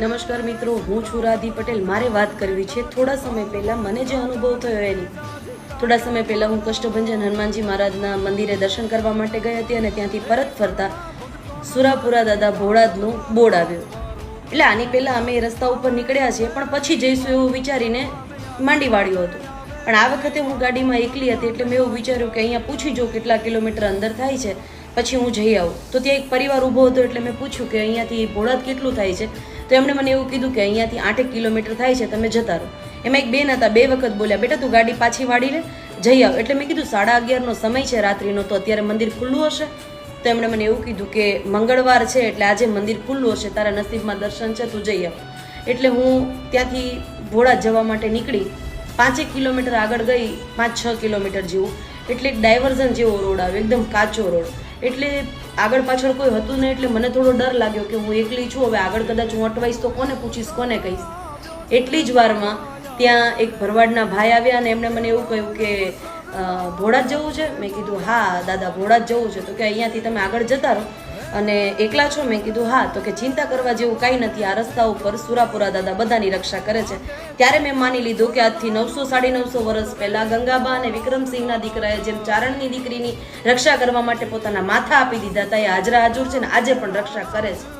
નમસ્કાર મિત્રો, હું છું રાધી પટેલ. મારે વાત કરવી છે થોડા સમય પહેલાં મને જે અનુભવ થયો એની. થોડા સમય પહેલાં હું કષ્ટભંજન હનુમાનજી મહારાજના મંદિરે દર્શન કરવા માટે ગઈ હતી અને ત્યાંથી પરત ફરતા સુરાપુરા દાદા ભોળાદનું બોર્ડ આવ્યું. એટલે આની પહેલાં અમે રસ્તા ઉપર નીકળ્યા છીએ, પણ પછી જઈશું એવું વિચારીને માંડી વાળ્યું હતું. પણ આ વખતે હું ગાડીમાં એકલી હતી એટલે મેં એવું વિચાર્યું કે અહીંયા પૂછી જો કેટલા કિલોમીટર અંદર થાય છે, પછી હું જઈ આવું. તો ત્યાં એક પરિવાર ઊભો હતો એટલે મેં પૂછ્યું કે અહીંયાથી ભોળાદ કેટલું થાય છે. તો એમણે મને એવું કીધું કે અહીંયાથી 8 કિલોમીટર થાય છે, તમે જતા રહો. એમાં એક બેન હતા, 2 વખત બોલ્યા, બેટા તું ગાડી પાછી વાળી લે, જઈ આવ. એટલે મેં કીધું 11:30નો સમય છે રાત્રિનો, તો અત્યારે મંદિર ખુલ્લું હશે? તો એમણે મને એવું કીધું કે મંગળવાર છે એટલે આજે મંદિર ખુલ્લું હશે, તારા નસીબમાં દર્શન છે, તું જઈ આવ. એટલે હું ત્યાંથી ભોળાદ જવા માટે નીકળી. 5 કિલોમીટર આગળ ગઈ, 5-6 કિલોમીટર જેવું, એટલે એક ડાયવર્ઝન જેવો રોડ આવ્યો, એકદમ કાચો રોડ. એટલે આગળ પાછળ કોઈ હતું નહીં, એટલે મને થોડો ડર લાગ્યો કે હું એકલી છું, હવે આગળ કદાચ હું અટવાઈશ તો કોને પૂછીશ, કોને કહીશ. એટલી જ વારમાં ત્યાં એક ભરવાડના ભાઈ આવ્યા અને એમણે મને એવું કહ્યું કે ભોળાદ જવું છે? મેં કીધું હા દાદા, ભોળાદ જવું છે. તો કે અહીંયાથી તમે આગળ જતા રહો. અને એકલા છો? મેં કીધું હા. તો કે ચિંતા કરવા જેવું કાંઈ નથી, આ રસ્તા ઉપર સુરાપુરા દાદા બધાની રક્ષા કરે છે. ત્યારે મેં માની લીધું કે આજથી 900-950 વર્ષ પહેલાં ગંગાબા અને વિક્રમસિંહના દીકરાએ જેમ ચારણની દીકરીની રક્ષા કરવા માટે પોતાના માથા આપી દીધા હતા, એ હાજરા હાજર છે ને આજે પણ રક્ષા કરે છે.